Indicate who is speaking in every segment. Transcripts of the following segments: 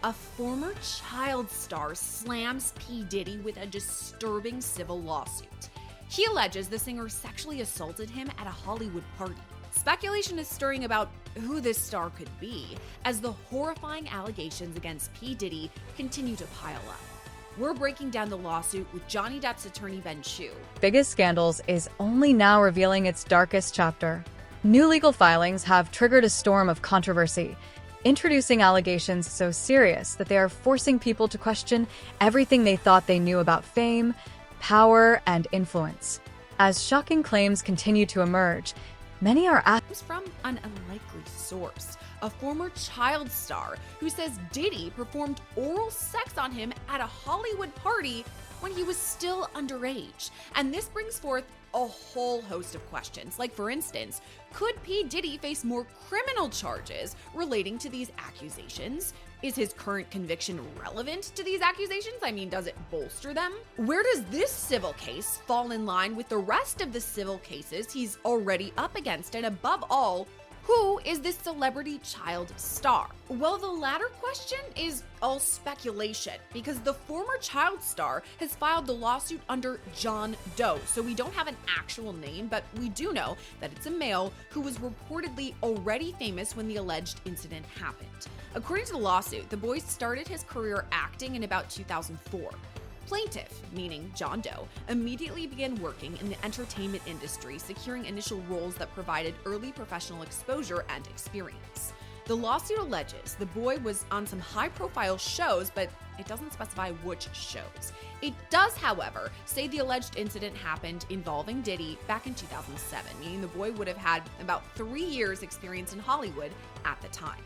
Speaker 1: A former child star slams P. Diddy with a disturbing civil lawsuit. He alleges the singer sexually assaulted him at a Hollywood party. Speculation is stirring about who this star could be, as the horrifying allegations against P. Diddy continue to pile up. We're breaking down the lawsuit with Johnny Depp's attorney Ben Chu.
Speaker 2: Biggest Scandals is only now revealing its darkest chapter. New legal filings have triggered a storm of controversy, introducing allegations so serious that they are forcing people to question everything they thought they knew about fame, power, and influence. As shocking claims continue to emerge, many are asking
Speaker 1: From an unlikely source, a former child star who says Diddy performed oral sex on him at a Hollywood party when he was still underage. And this brings forth a whole host of questions. Like, for instance, could P. Diddy face more criminal charges relating to these accusations? Is his current conviction relevant to these accusations? I mean, does it bolster them? Where does this civil case fall in line with the rest of the civil cases he's already up against? And above all, who is this celebrity child star? Well, the latter question is all speculation, because the former child star has filed the lawsuit under John Doe, so we don't have an actual name, but we do know that it's a male who was reportedly already famous when the alleged incident happened. According to the lawsuit, the boy started his career acting in about 2004. Plaintiff, meaning John Doe, immediately began working in the entertainment industry, securing initial roles that provided early professional exposure and experience. The lawsuit alleges the boy was on some high-profile shows, but it doesn't specify which shows. It does, however, say the alleged incident happened involving Diddy back in 2007, meaning the boy would have had about 3 years' experience in Hollywood at the time.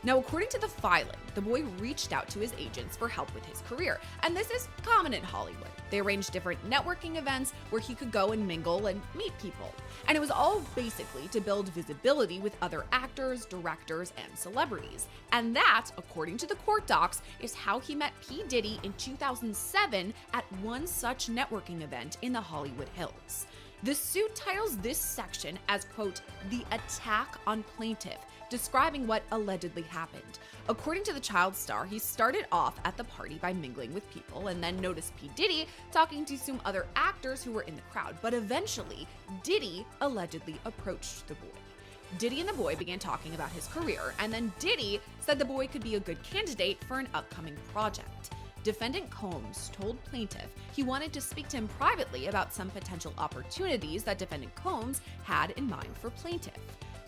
Speaker 1: Now, according to the filing, the boy reached out to his agents for help with his career, and this is common in Hollywood. They arranged different networking events where he could go and mingle and meet people. And it was all basically to build visibility with other actors, directors, and celebrities. And that, according to the court docs, is how he met P. Diddy in 2007 at one such networking event in the Hollywood Hills. The suit titles this section as, quote, "the attack on plaintiff," describing what allegedly happened. According to the child star, he started off at the party by mingling with people and then noticed P. Diddy talking to some other actors who were in the crowd, but eventually, Diddy allegedly approached the boy. Diddy and the boy began talking about his career, and then Diddy said the boy could be a good candidate for an upcoming project. Defendant Combs told plaintiff he wanted to speak to him privately about some potential opportunities that defendant Combs had in mind for plaintiff.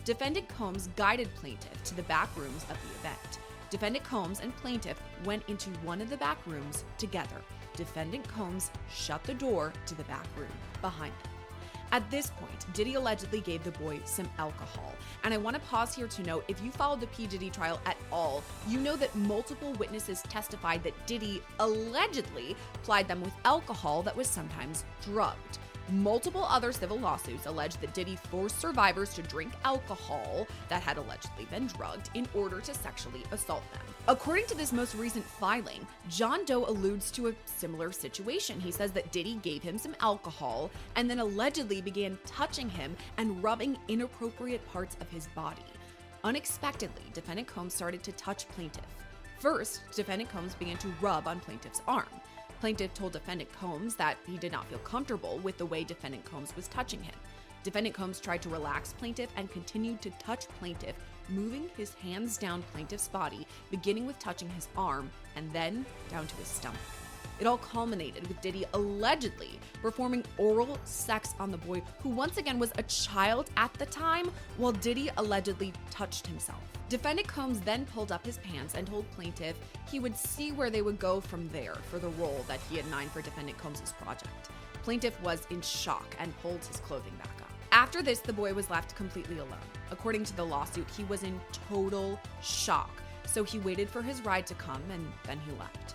Speaker 1: Defendant Combs guided plaintiff to the back rooms of the event. Defendant Combs and plaintiff went into one of the back rooms together. Defendant Combs shut the door to the back room behind him. At this point, Diddy allegedly gave the boy some alcohol. And I want to pause here to note, if you followed the P. Diddy trial at all, you know that multiple witnesses testified that Diddy allegedly plied them with alcohol that was sometimes drugged. Multiple other civil lawsuits allege that Diddy forced survivors to drink alcohol that had allegedly been drugged in order to sexually assault them. According to this most recent filing, John Doe alludes to a similar situation. He says that Diddy gave him some alcohol and then allegedly began touching him and rubbing inappropriate parts of his body. Unexpectedly, defendant Combs started to touch plaintiff. First, defendant Combs began to rub on plaintiff's arm. Plaintiff told defendant Combs that he did not feel comfortable with the way defendant Combs was touching him. Defendant Combs tried to relax plaintiff and continued to touch plaintiff, moving his hands down plaintiff's body, beginning with touching his arm and then down to his stomach. It all culminated with Diddy allegedly performing oral sex on the boy, who once again was a child at the time, while Diddy allegedly touched himself. Defendant Combs then pulled up his pants and told plaintiff he would see where they would go from there for the role that he had in mind for defendant Combs' project. Plaintiff was in shock and pulled his clothing back up. After this, the boy was left completely alone. According to the lawsuit, he was in total shock, so he waited for his ride to come and then he left.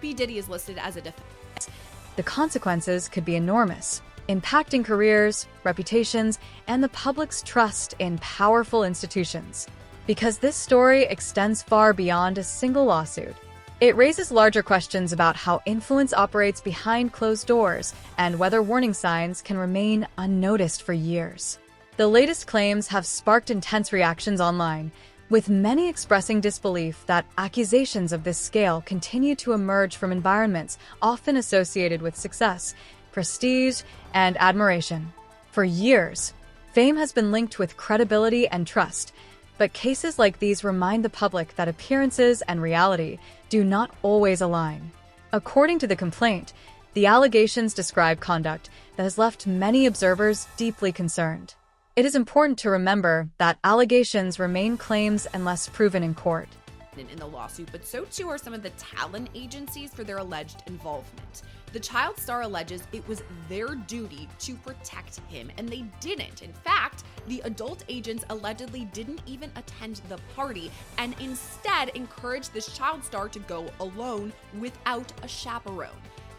Speaker 1: P. Diddy is listed as a defendant.
Speaker 2: the consequences could be enormous, impacting careers, reputations, and the public's trust in powerful institutions. Because this story extends far beyond a single lawsuit, it raises larger questions about how influence operates behind closed doors and whether warning signs can remain unnoticed for years. The latest claims have sparked intense reactions online, with many expressing disbelief that accusations of this scale continue to emerge from environments often associated with success, prestige, and admiration. For years, fame has been linked with credibility and trust, but cases like these remind the public that appearances and reality do not always align. According to the complaint, the allegations describe conduct that has left many observers deeply concerned. It is important to remember that allegations remain claims unless proven in court.
Speaker 1: In the lawsuit, but so too are some of the talent agencies for their alleged involvement. The child star alleges it was their duty to protect him, and they didn't. In fact, the adult agents allegedly didn't even attend the party and instead encouraged this child star to go alone without a chaperone.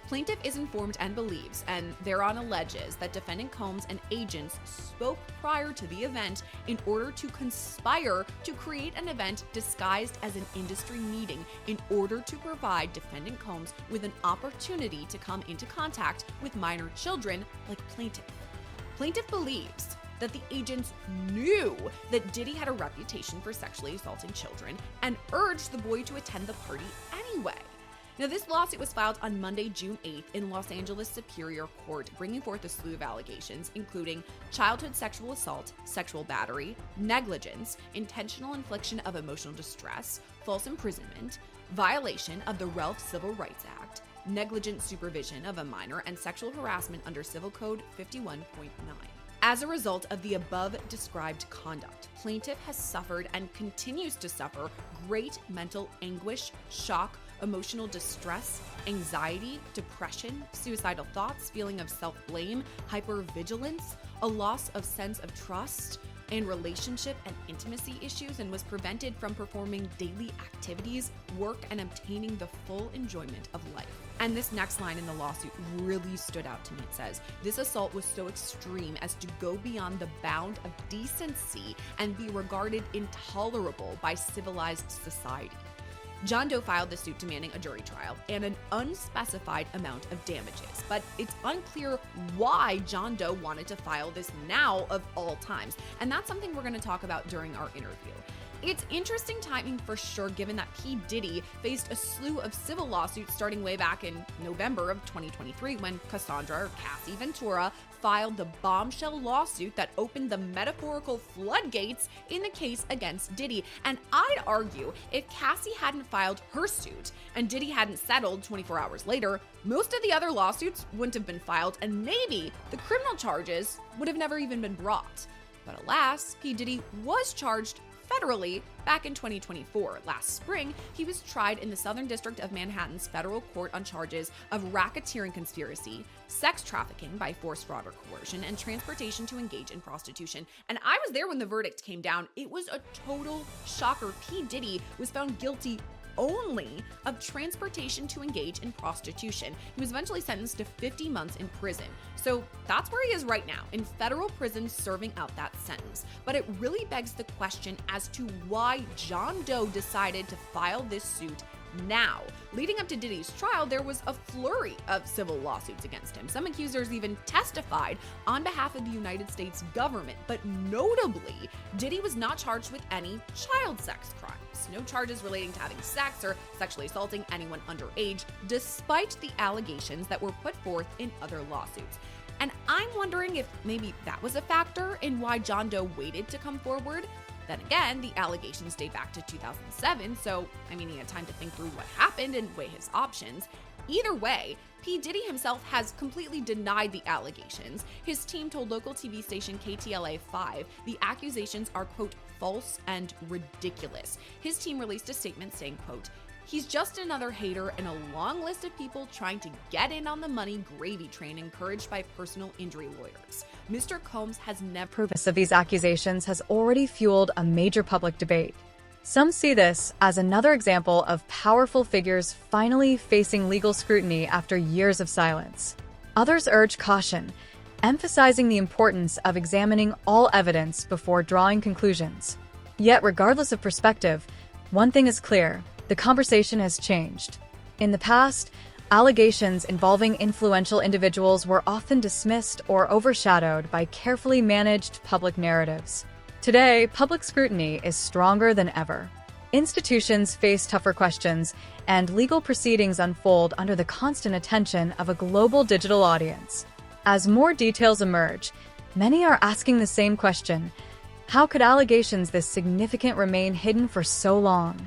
Speaker 1: Plaintiff is informed and believes, and thereon alleges, that defendant Combs and agents spoke prior to the event in order to conspire to create an event disguised as an industry meeting in order to provide defendant Combs with an opportunity to come into contact with minor children like plaintiff. Plaintiff believes that the agents knew that Diddy had a reputation for sexually assaulting children and urged the boy to attend the party anyway. Now, this lawsuit was filed on Monday, June 8th in Los Angeles Superior Court, bringing forth a slew of allegations, including childhood sexual assault, sexual battery, negligence, intentional infliction of emotional distress, false imprisonment, violation of the Ralph Civil Rights Act, negligent supervision of a minor, and sexual harassment under Civil Code 51.9. As a result of the above-described conduct, plaintiff has suffered and continues to suffer great mental anguish, shock, emotional distress, anxiety, depression, suicidal thoughts, feeling of self-blame, hypervigilance, a loss of sense of trust, and relationship and intimacy issues, and was prevented from performing daily activities, work, and obtaining the full enjoyment of life. And this next line in the lawsuit really stood out to me. It says, "This assault was so extreme as to go beyond the bound of decency and be regarded intolerable by civilized society." John Doe filed the suit demanding a jury trial and an unspecified amount of damages, but it's unclear why John Doe wanted to file this now of all times, and that's something we're going to talk about during our interview. It's interesting timing for sure, given that P. Diddy faced a slew of civil lawsuits starting way back in November of 2023 when Cassandra, or Cassie Ventura, filed the bombshell lawsuit that opened the metaphorical floodgates in the case against Diddy. And I'd argue if Cassie hadn't filed her suit and Diddy hadn't settled 24 hours later, most of the other lawsuits wouldn't have been filed, and maybe the criminal charges would have never even been brought. But alas, P. Diddy was charged federally back in 2024. Last spring, he was tried in the Southern District of Manhattan's federal court on charges of racketeering conspiracy, sex trafficking by force, fraud, or coercion, and transportation to engage in prostitution. And I was there when the verdict came down. It was a total shocker. P. Diddy was found guilty only of transportation to engage in prostitution. He was eventually sentenced to 50 months in prison. So that's where he is right now, in federal prison serving out that sentence. But it really begs the question as to why John Doe decided to file this suit now. Leading up to Diddy's trial, there was a flurry of civil lawsuits against him. Some accusers even testified on behalf of the United States government, but notably, Diddy was not charged with any child sex crimes. No charges relating to having sex or sexually assaulting anyone underage, despite the allegations that were put forth in other lawsuits. And I'm wondering if maybe that was a factor in why John Doe waited to come forward. Then again, the allegations date back to 2007, so he had time to think through what happened and weigh his options. Either way, P. Diddy himself has completely denied the allegations. His team told local TV station KTLA-5 the accusations are, quote, false and ridiculous. His team released a statement saying, quote, "He's just another hater in a long list of people trying to get in on the money gravy train encouraged by personal injury lawyers. Mr. Combs has never..."
Speaker 2: Purpose of these accusations has already fueled a major public debate. Some see this as another example of powerful figures finally facing legal scrutiny after years of silence. Others urge caution, emphasizing the importance of examining all evidence before drawing conclusions. Yet, regardless of perspective, one thing is clear: the conversation has changed. In the past, allegations involving influential individuals were often dismissed or overshadowed by carefully managed public narratives. Today, public scrutiny is stronger than ever. Institutions face tougher questions, and legal proceedings unfold under the constant attention of a global digital audience. As more details emerge, many are asking the same question: how could allegations this significant remain hidden for so long?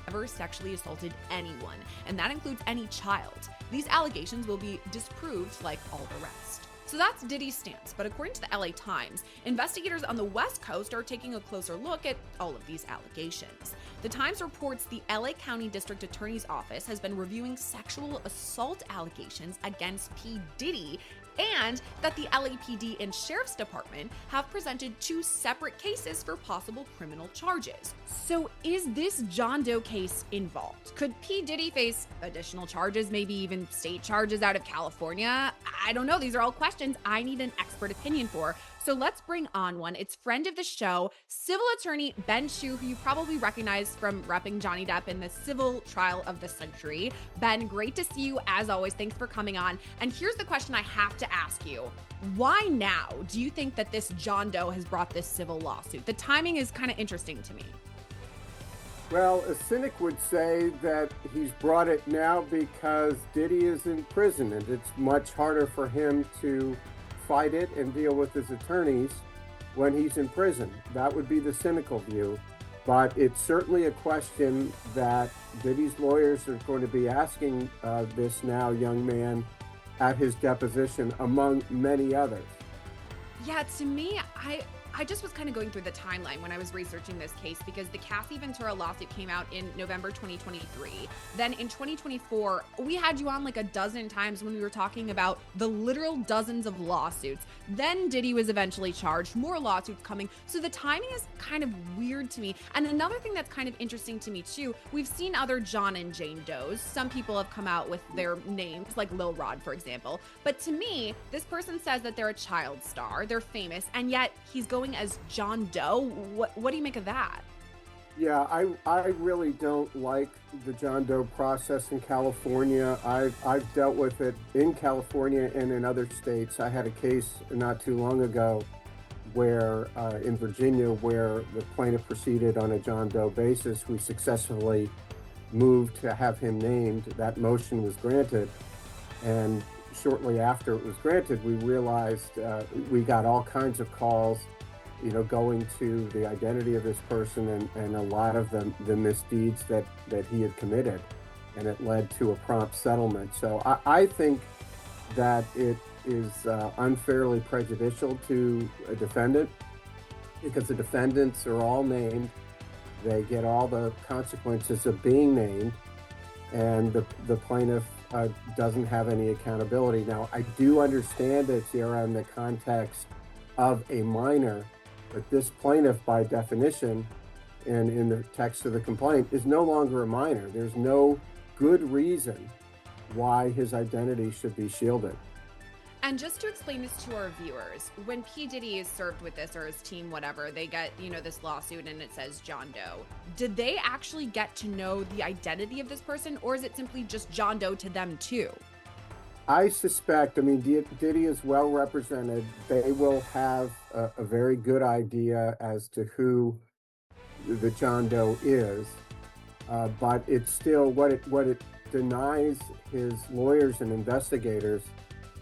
Speaker 1: Ever sexually assaulted anyone, and that includes any child. These allegations will be disproved like all the rest. So that's Diddy's stance, but according to the LA Times, investigators on the West Coast are taking a closer look at all of these allegations. The Times reports the LA County District Attorney's Office has been reviewing sexual assault allegations against P. Diddy, and that the LAPD and Sheriff's Department have presented 2 separate cases for possible criminal charges. So is this John Doe case involved? Could P. Diddy face additional charges, maybe even state charges out of California? I don't know. These are all questions I need an expert opinion for. So let's bring on one. It's friend of the show, civil attorney Ben Shu, who you probably recognize from repping Johnny Depp in the civil trial of the century. Ben, great to see you as always. Thanks for coming on. And here's the question I have to ask you. Why now do you think that this John Doe has brought this civil lawsuit? The timing is kind of interesting to me.
Speaker 3: Well, a cynic would say that he's brought it now because Diddy is in prison and it's much harder for him to fight it and deal with his attorneys when he's in prison. That would be the cynical view. But it's certainly a question that Diddy's lawyers are going to be asking this now young man at his deposition, among many others.
Speaker 1: Yeah, to me, I just was kind of going through the timeline when I was researching this case, because the Cassie Ventura lawsuit came out in November 2023. Then in 2024, we had you on like a dozen times when we were talking about the literal dozens of lawsuits. Then Diddy was eventually charged, more lawsuits coming. So the timing is kind of weird to me. And another thing that's kind of interesting to me too, we've seen other John and Jane Does. Some people have come out with their names, like Lil Rod, for example. But to me, this person says that they're a child star, they're famous, and yet he's going as John Doe. What do you make of that?
Speaker 3: Yeah, I really don't like the John Doe process in California. I've dealt with it in California and in other states. I had a case not too long ago where in Virginia where the plaintiff proceeded on a John Doe basis. We successfully moved to have him named. That motion was granted, and shortly after it was granted, we realized we got all kinds of calls, going to the identity of this person and a lot of the misdeeds that he had committed, and it led to a prompt settlement. So I think that it is unfairly prejudicial to a defendant, because the defendants are all named. They get all the consequences of being named, and the plaintiff doesn't have any accountability. Now, I do understand it, Sierra, in the context of a minor, but this plaintiff, by definition, and in the text of the complaint, is no longer a minor. There's no good reason why his identity should be shielded.
Speaker 1: And just to explain this to our viewers, when P. Diddy is served with this, or his team, whatever, they get, this lawsuit and it says John Doe. Did they actually get to know the identity of this person, or is it simply just John Doe to them too?
Speaker 3: I suspect, Diddy is well represented. They will have a very good idea as to who the John Doe is, but it's still what it denies his lawyers and investigators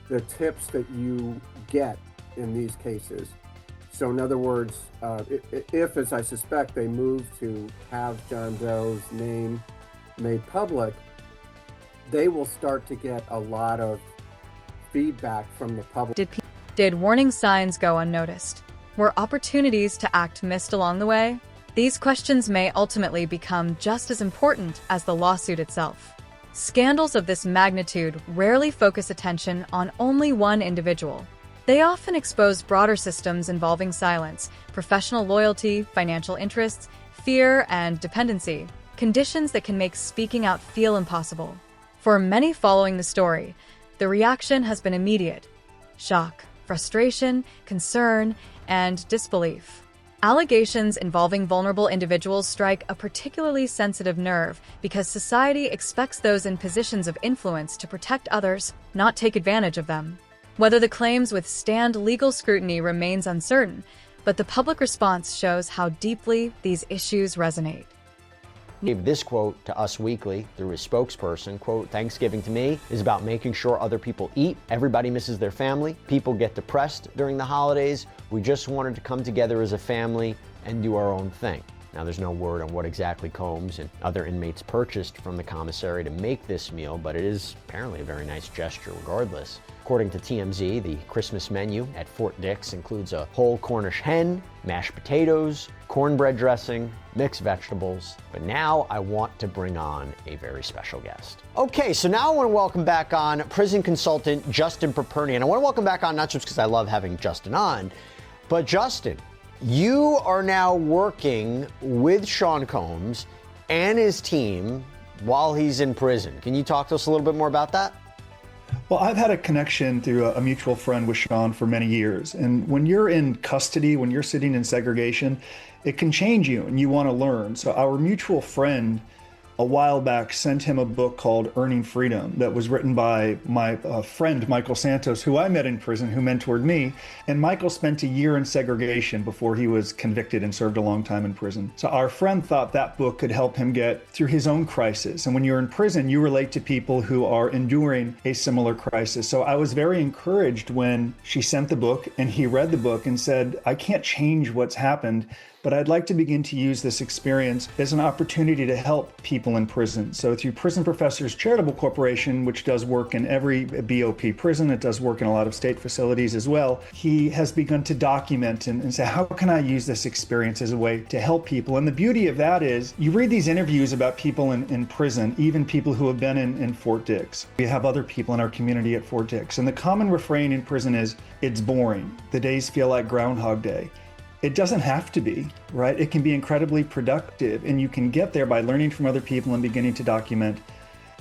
Speaker 3: the tips that you get in these cases. So in other words, if, as I suspect, they move to have John Doe's name made public, they will start to get a lot of feedback from the public.
Speaker 2: Did warning signs go unnoticed? Were opportunities to act missed along the way? These questions may ultimately become just as important as the lawsuit itself. Scandals of this magnitude rarely focus attention on only one individual. They often expose broader systems involving silence, professional loyalty, financial interests, fear, and dependency, conditions that can make speaking out feel impossible. For many following the story, the reaction has been immediate: shock, frustration, concern, and disbelief. Allegations involving vulnerable individuals strike a particularly sensitive nerve because society expects those in positions of influence to protect others, not take advantage of them. Whether the claims withstand legal scrutiny remains uncertain, but the public response shows how deeply these issues resonate.
Speaker 4: He gave this quote to Us Weekly through his spokesperson, quote, "Thanksgiving to me is about making sure other people eat. Everybody misses their family. People get depressed during the holidays. We just wanted to come together as a family and do our own thing." Now, there's no word on what exactly Combs and other inmates purchased from the commissary to make this meal, but it is apparently a very nice gesture regardless. According to TMZ, the Christmas menu at Fort Dix includes a whole Cornish hen, mashed potatoes, cornbread dressing, mixed vegetables. But now I want to bring on a very special guest. Okay, so now I want to welcome back on prison consultant Justin Perpernian. I want to welcome back on not just because I love having Justin on, but Justin, you are now working with Sean Combs and his team while he's in prison. Can you talk to us a little bit more about that?
Speaker 5: Well, I've had a connection through a mutual friend with Sean for many years. And when you're in custody, when you're sitting in segregation, it can change you and you want to learn. So our mutual friend a while back sent him a book called Earning Freedom that was written by my friend, Michael Santos, who I met in prison, who mentored me. And Michael spent a year in segregation before he was convicted and served a long time in prison. So our friend thought that book could help him get through his own crisis. And when you're in prison, you relate to people who are enduring a similar crisis. So I was very encouraged when she sent the book and he read the book and said, "I can't change what's happened, but I'd like to begin to use this experience as an opportunity to help people in prison." So through Prison Professors Charitable Corporation, which does work in every BOP prison, it does work in a lot of state facilities as well, he has begun to document and say, how can I use this experience as a way to help people? And the beauty of that is, you read these interviews about people in prison, even people who have been in Fort Dix. We have other people in our community at Fort Dix. And the common refrain in prison is, it's boring. The days feel like Groundhog Day. It doesn't have to be, right? It can be incredibly productive, and you can get there by learning from other people and beginning to document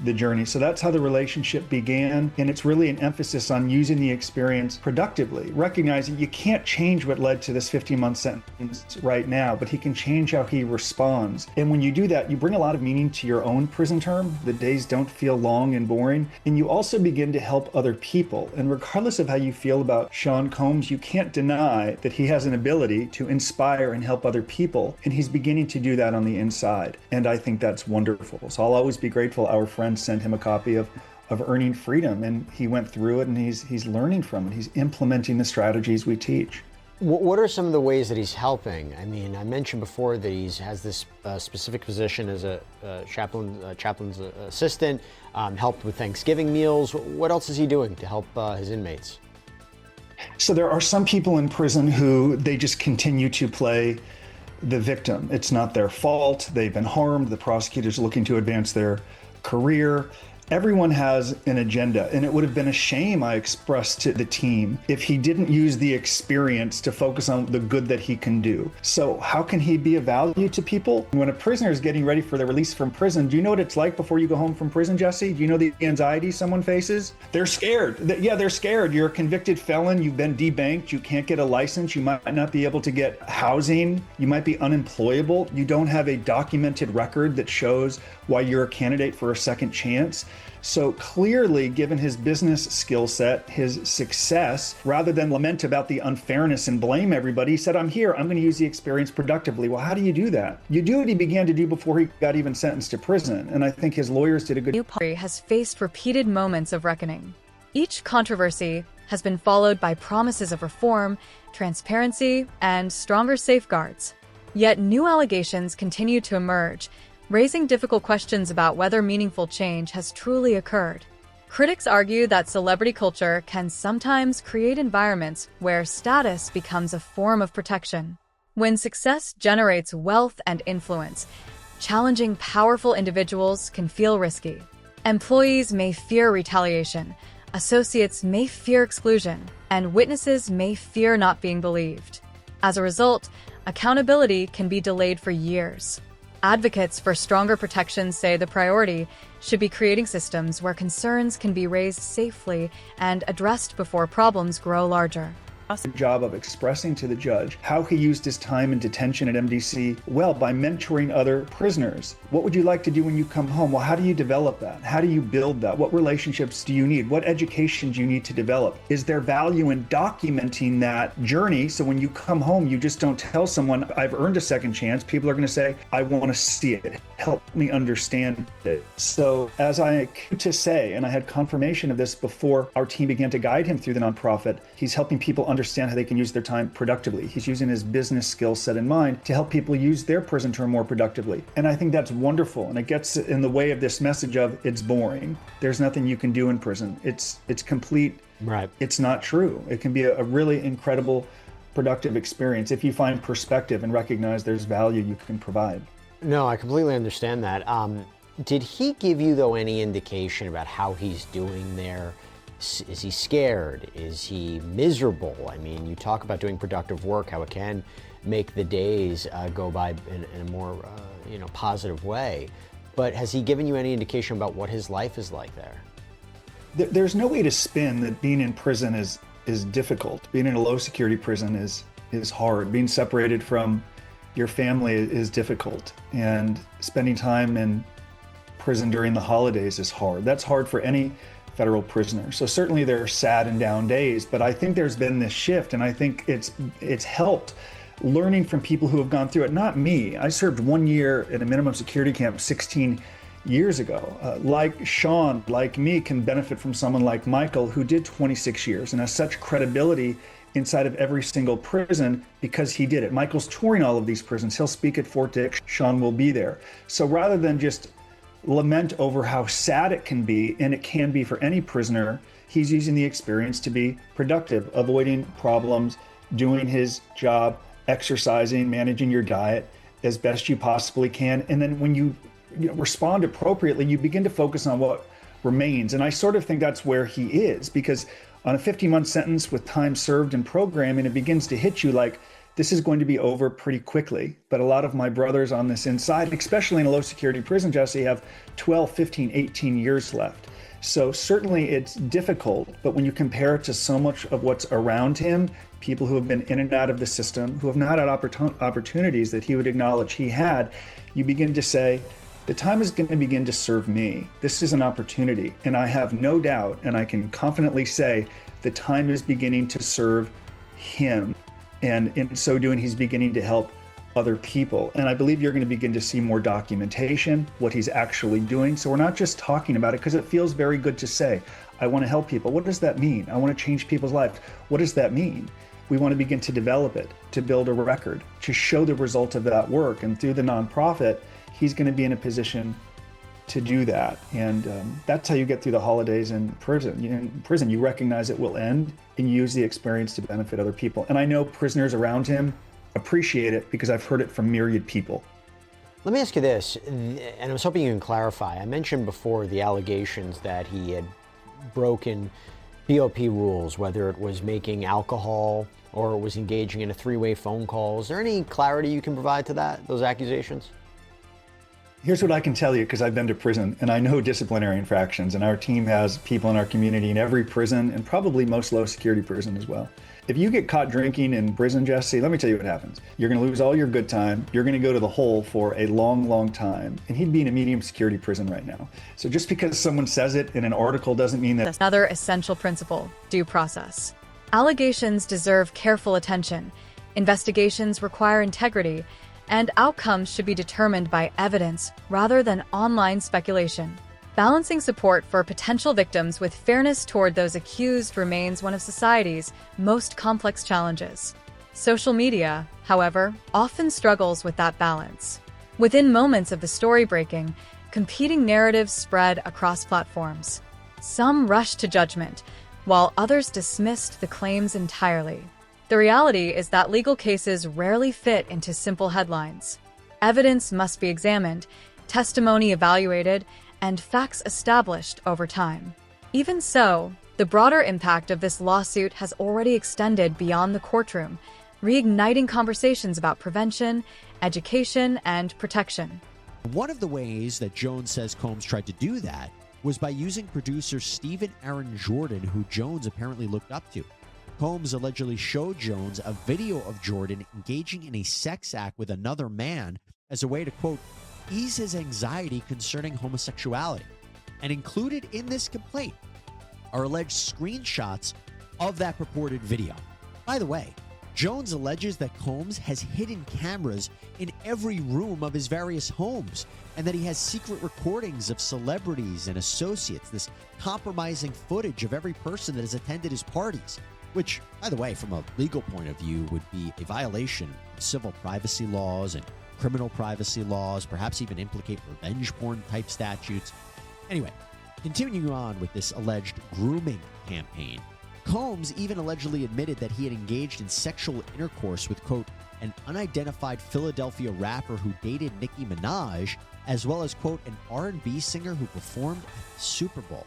Speaker 5: the journey. So that's how the relationship began, and it's really an emphasis on using the experience productively, recognizing you can't change what led to this 15-month sentence right now, but he can change how he responds. And when you do that, you bring a lot of meaning to your own prison term. The days don't feel long and boring, and you also begin to help other people. And regardless of how you feel about Sean Combs, you can't deny that he has an ability to inspire and help other people, and he's beginning to do that on the inside. And I think that's wonderful. So I'll always be grateful our friend sent him a copy of Earning Freedom, and he went through it, and he's learning from it. He's implementing the strategies we teach.
Speaker 4: What are some of the ways that he's helping? I mean, I mentioned before that he has this specific position as a chaplain's assistant, helped with Thanksgiving meals. What else is he doing to help his inmates?
Speaker 5: So there are some people in prison who they just continue to play the victim. It's not their fault. They've been harmed. The prosecutor's looking to advance their career. Everyone has an agenda, and it would have been a shame, I expressed to the team, if he didn't use the experience to focus on the good that he can do. So how can he be of value to people? When a prisoner is getting ready for their release from prison, do you know what it's like before you go home from prison, Jesse? Do you know the anxiety someone faces? They're scared. Yeah, they're scared. You're a convicted felon. You've been debanked. You can't get a license. You might not be able to get housing. You might be unemployable. You don't have a documented record that shows why you're a candidate for a second chance. So clearly, given his business skill set, his success, rather than lament about the unfairness and blame everybody, he said, I'm here, I'm going to use the experience productively. Well, how do you do that? You do what he began to do before he got even sentenced to prison. And I think his lawyers did a good job.
Speaker 2: Has faced repeated moments of reckoning. Each controversy has been followed by promises of reform, transparency, and stronger safeguards. Yet new allegations continue to emerge, raising difficult questions about whether meaningful change has truly occurred. Critics argue that celebrity culture can sometimes create environments where status becomes a form of protection. When success generates wealth and influence, challenging powerful individuals can feel risky. Employees may fear retaliation, associates may fear exclusion, and witnesses may fear not being believed. As a result, accountability can be delayed for years. Advocates for stronger protections say the priority should be creating systems where concerns can be raised safely and addressed before problems grow larger.
Speaker 5: job of expressing to the judge how he used his time in detention at MDC well by mentoring other prisoners. What would you like to do when you come home? Well, how do you develop that? How do you build that? What relationships do you need? What education do you need to develop? Is there value in documenting that journey so when you come home, you just don't tell someone, I've earned a second chance. People are going to say, I want to see it. Help me understand it. So as I came to say, and I had confirmation of this before our team began to guide him through the nonprofit, he's helping people understand how they can use their time productively. He's using his business skill set in mind to help people use their prison term more productively. And I think that's wonderful. And it gets in the way of this message of it's boring. There's nothing you can do in prison. It's complete.
Speaker 4: Right.
Speaker 5: It's not true. It can be a really incredible, productive experience if you find perspective and recognize there's value you can provide.
Speaker 4: No, I completely understand that. Did he give you, though, any indication about how he's doing there? Is he scared? Is he miserable? I mean, you talk about doing productive work, how it can make the days go by in a more positive way. But has he given you any indication about what his life is like there?
Speaker 5: There's no way to spin that being in prison is difficult. Being in a low security prison is hard. Being separated from your family is difficult. And spending time in prison during the holidays is hard. That's hard for any federal prisoner. So certainly there are sad and down days, but I think there's been this shift, and I think it's helped learning from people who have gone through it. Not me. I served 1 year at a minimum security camp 16 years ago. Like Sean, like me, can benefit from someone like Michael, who did 26 years and has such credibility inside of every single prison because he did it. Michael's touring all of these prisons. He'll speak at Fort Dix. Sean will be there. So rather than just lament over how sad it can be, and it can be for any prisoner, he's using the experience to be productive, avoiding problems, doing his job, exercising, managing your diet as best you possibly can. And then when you respond appropriately, you begin to focus on what remains. And I sort of think that's where he is, because on a 50-month sentence with time served in programming, it begins to hit you like, this is going to be over pretty quickly. But a lot of my brothers on this inside, especially in a low security prison, Jesse, have 12, 15, 18 years left. So certainly it's difficult, but when you compare it to so much of what's around him, people who have been in and out of the system, who have not had opportunities that he would acknowledge he had, you begin to say, the time is going to begin to serve me. This is an opportunity. And I have no doubt, and I can confidently say, the time is beginning to serve him. And in so doing, he's beginning to help other people. And I believe you're going to begin to see more documentation, what he's actually doing. So we're not just talking about it because it feels very good to say, I want to help people. What does that mean? I want to change people's lives. What does that mean? We want to begin to develop it, to build a record, to show the result of that work. And through the nonprofit, he's going to be in a position to do that. And that's how you get through the holidays in prison. In prison, you recognize it will end and use the experience to benefit other people. And I know prisoners around him appreciate it because I've heard it from myriad people.
Speaker 4: Let me ask you this, and I was hoping you can clarify. I mentioned before the allegations that he had broken BOP rules, whether it was making alcohol or it was engaging in a three-way phone call. Is there any clarity you can provide to those accusations?
Speaker 5: Here's what I can tell you, because I've been to prison and I know disciplinary infractions, and our team has people in our community in every prison and probably most low security prison as well. If you get caught drinking in prison, Jesse, let me tell you what happens. You're going to lose all your good time. You're going to go to the hole for a long, long time. And he'd be in a medium security prison right now. So just because someone says it in an article doesn't mean that.
Speaker 2: Another essential principle, due process. Allegations deserve careful attention. Investigations require integrity, and outcomes should be determined by evidence rather than online speculation. Balancing support for potential victims with fairness toward those accused remains one of society's most complex challenges. Social media, however, often struggles with that balance. Within moments of the story breaking, competing narratives spread across platforms. Some rushed to judgment, while others dismissed the claims entirely. The reality is that legal cases rarely fit into simple headlines. Evidence must be examined, testimony evaluated, and facts established over time. Even so, the broader impact of this lawsuit has already extended beyond the courtroom, reigniting conversations about prevention, education, and protection.
Speaker 6: One of the ways that Jones says Combs tried to do that was by using producer Stephen Aaron Jordan, who Jones apparently looked up to. Combs allegedly showed Jones a video of Jordan engaging in a sex act with another man as a way to, quote, ease his anxiety concerning homosexuality. And included in this complaint are alleged screenshots of that purported video. By the way, Jones alleges that Combs has hidden cameras in every room of his various homes and that he has secret recordings of celebrities and associates, this compromising footage of every person that has attended his parties, which, by the way, from a legal point of view, would be a violation of civil privacy laws and criminal privacy laws, perhaps even implicate revenge porn type statutes. Anyway, continuing on with this alleged grooming campaign, Combs even allegedly admitted that he had engaged in sexual intercourse with, quote, an unidentified Philadelphia rapper who dated Nicki Minaj, as well as, quote, an R&B singer who performed at the Super Bowl.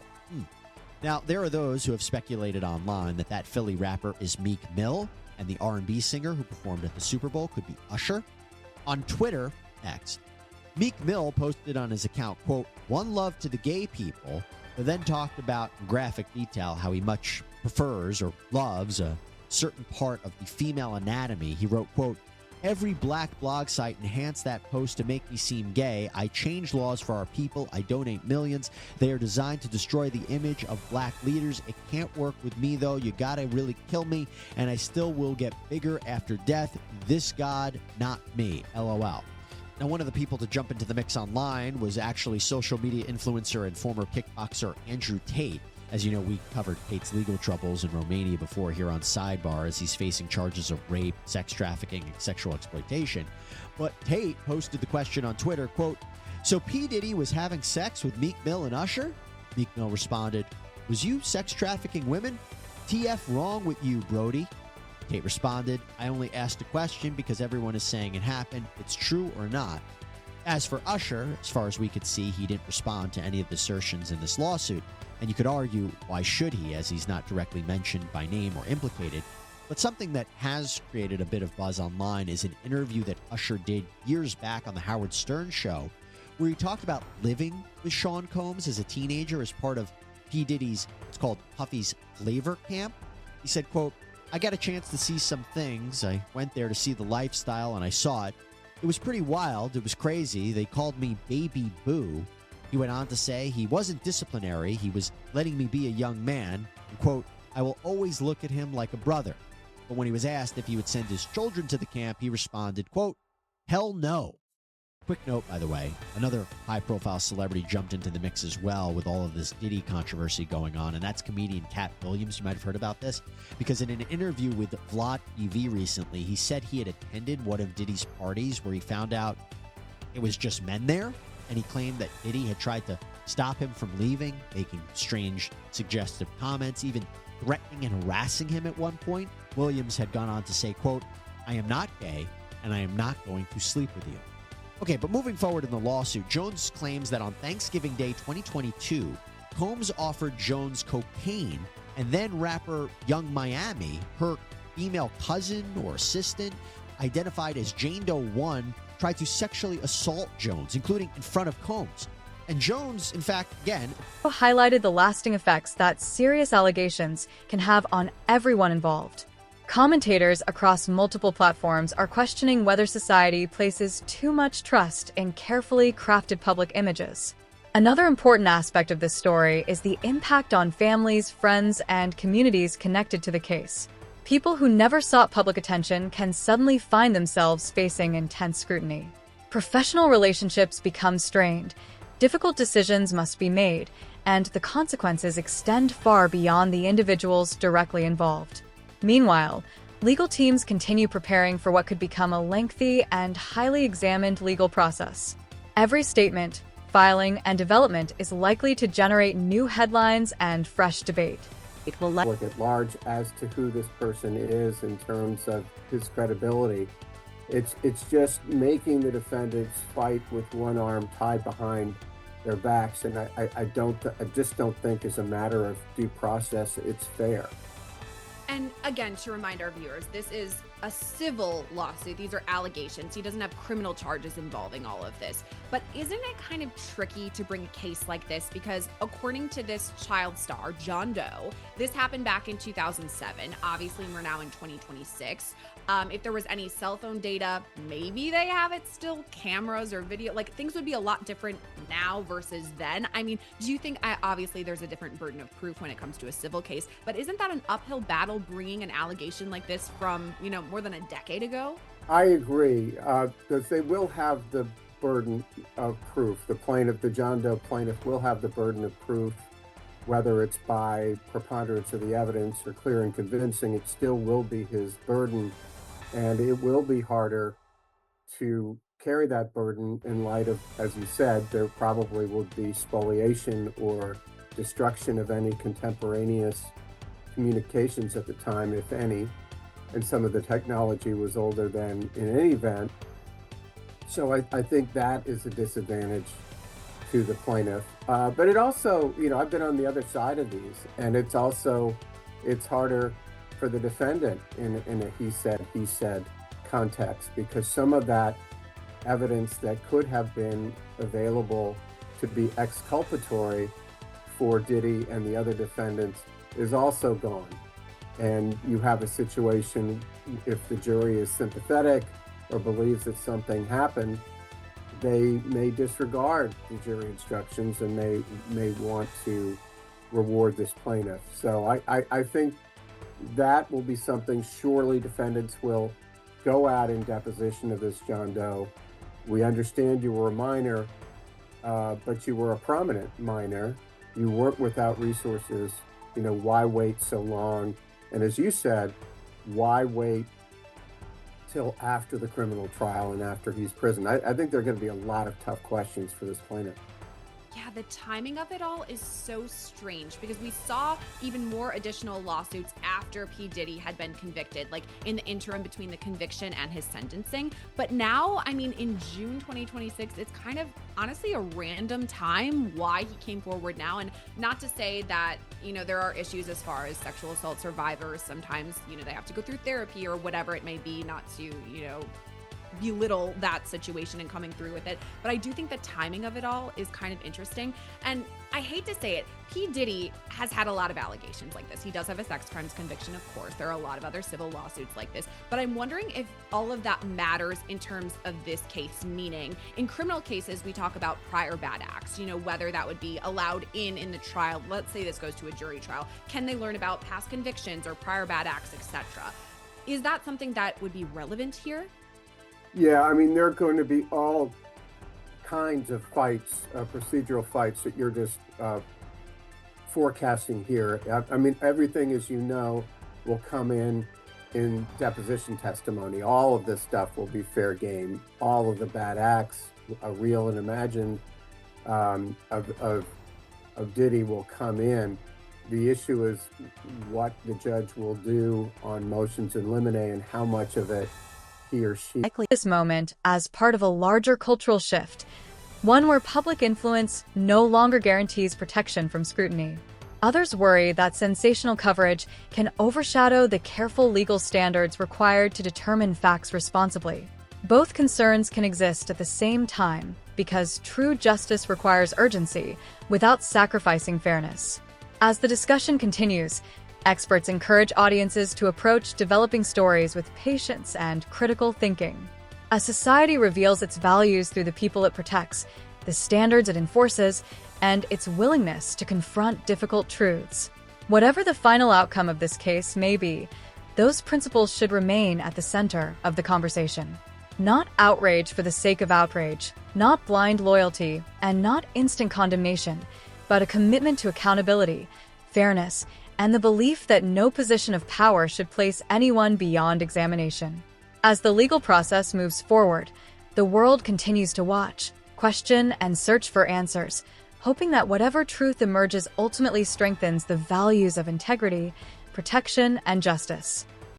Speaker 6: Now, there are those who have speculated online that that Philly rapper is Meek Mill, and the R&B singer who performed at the Super Bowl could be Usher. On Twitter, X, Meek Mill posted on his account, quote, one love to the gay people, but then talked about in graphic detail how he much prefers or loves a certain part of the female anatomy. He wrote, quote, every black blog site enhanced that post to make me seem gay. I change laws for our people. I donate millions. They are designed to destroy the image of black leaders. It can't work with me, though. You gotta really kill me, and I still will get bigger after death. This God, not me. LOL. Now, one of the people to jump into the mix online was actually social media influencer and former kickboxer Andrew Tate. As you know, we covered Tate's legal troubles in Romania before here on Sidebar, as he's facing charges of rape, sex trafficking, and sexual exploitation. But Tate posted the question on Twitter, quote, so P. Diddy was having sex with Meek Mill and Usher? Meek Mill responded, was you sex trafficking women? TF wrong with you, Brody. Tate responded, I only asked a question because everyone is saying it happened. It's true or not. As for Usher, as far as we could see, he didn't respond to any of the assertions in this lawsuit. And you could argue, why should he, as he's not directly mentioned by name or implicated. But something that has created a bit of buzz online is an interview that Usher did years back on the Howard Stern show, where he talked about living with Sean Combs as a teenager as part of P. Diddy's, it's called Puffy's Flavor Camp. He said, quote, I got a chance to see some things. I went there to see the lifestyle and I saw it. It was pretty wild. It was crazy. They called me Baby Boo. He went on to say he wasn't disciplinary. He was letting me be a young man. And, quote, I will always look at him like a brother. But when he was asked if he would send his children to the camp, he responded, quote, hell no. Quick note, by the way, another high-profile celebrity jumped into the mix as well with all of this Diddy controversy going on, and that's comedian Cat Williams. You might have heard about this, because in an interview with Vlad TV recently, he said he had attended one of Diddy's parties where he found out it was just men there, and he claimed that Diddy had tried to stop him from leaving, making strange, suggestive comments, even threatening and harassing him at one point. Williams had gone on to say, quote, I am not gay, and I am not going to sleep with you. Okay, but moving forward in the lawsuit, Jones claims that on Thanksgiving Day 2022, Combs offered Jones cocaine, and then rapper Young Miami, her female cousin or assistant, identified as Jane Doe 1, tried to sexually assault Jones, including in front of Combs. And Jones, in fact, again,
Speaker 2: highlighted the lasting effects that serious allegations can have on everyone involved. Commentators across multiple platforms are questioning whether society places too much trust in carefully crafted public images. Another important aspect of this story is the impact on families, friends, and communities connected to the case. People who never sought public attention can suddenly find themselves facing intense scrutiny. Professional relationships become strained, difficult decisions must be made, and the consequences extend far beyond the individuals directly involved. Meanwhile, legal teams continue preparing for what could become a lengthy and highly examined legal process. Every statement, filing, and development is likely to generate new headlines and fresh debate.
Speaker 3: It will look at large as to who this person is in terms of his credibility. It's just making the defendants fight with one arm tied behind their backs, and I just don't think as a matter of due process it's fair.
Speaker 1: And again, to remind our viewers, this is a civil lawsuit. These are allegations. He doesn't have criminal charges involving all of this. But isn't it kind of tricky to bring a case like this? Because according to this child star, John Doe, this happened back in 2007. Obviously, we're now in 2026. If there was any cell phone data, maybe they have it still, cameras or video, like things would be a lot different now versus then. I mean, do you think, obviously there's a different burden of proof when it comes to a civil case, but isn't that an uphill battle bringing an allegation like this from, more than a decade ago?
Speaker 3: I agree, because they will have the burden of proof. The plaintiff, the John Doe plaintiff, will have the burden of proof, whether it's by preponderance of the evidence or clear and convincing. It still will be his burden, and it will be harder to carry that burden in light of, as you said, there probably would be spoliation or destruction of any contemporaneous communications at the time, if any, and some of the technology was older than in any event. So I think that is a disadvantage to the plaintiff. But it also, I've been on the other side of these, and it's harder for the defendant in a he said context, because some of that evidence that could have been available to be exculpatory for Diddy and the other defendants is also gone. And you have a situation, if the jury is sympathetic or believes that something happened, they may disregard the jury instructions and they may want to reward this plaintiff. So I think that will be something surely defendants will go at in deposition of this John Doe. We understand you were a minor, but you were a prominent minor. You weren't without resources. Why wait so long? And as you said, why wait till after the criminal trial and after he's prison? I think there are going to be a lot of tough questions for this plaintiff.
Speaker 1: Yeah, the timing of it all is so strange, because we saw even more additional lawsuits after P. Diddy had been convicted, like in the interim between the conviction and his sentencing. But now, in June 2026, it's kind of honestly a random time why he came forward now. And not to say that, there are issues as far as sexual assault survivors. Sometimes, they have to go through therapy or whatever it may be, not to, belittle that situation and coming through with it. But I do think the timing of it all is kind of interesting. And I hate to say it, P. Diddy has had a lot of allegations like this. He does have a sex crimes conviction, of course. There are a lot of other civil lawsuits like this. But I'm wondering if all of that matters in terms of this case, meaning in criminal cases, we talk about prior bad acts, whether that would be allowed in the trial. Let's say this goes to a jury trial. Can they learn about past convictions or prior bad acts, etc.? Is that something that would be relevant here?
Speaker 3: Yeah, there are going to be all kinds of fights, procedural fights that you're just forecasting here. Everything, as you know, will come in deposition testimony. All of this stuff will be fair game. All of the bad acts, real and imagined, of Diddy will come in. The issue is what the judge will do on motions in limine and how much of it he or she.
Speaker 2: This moment as part of a larger cultural shift, one where public influence no longer guarantees protection from scrutiny. Others worry that sensational coverage can overshadow the careful legal standards required to determine facts responsibly. Both concerns can exist at the same time because true justice requires urgency without sacrificing fairness. As the discussion continues, experts encourage audiences to approach developing stories with patience and critical thinking. As society reveals its values through the people it protects, the standards it enforces, and its willingness to confront difficult truths. Whatever the final outcome of this case may be, those principles should remain at the center of the conversation. Not outrage for the sake of outrage, not blind loyalty, and not instant condemnation, but a commitment to accountability, fairness, and the belief that no position of power should place anyone beyond examination. As the legal process moves forward, the world continues to watch, question, and search for answers, hoping that whatever truth emerges ultimately strengthens the values of integrity, protection, and justice.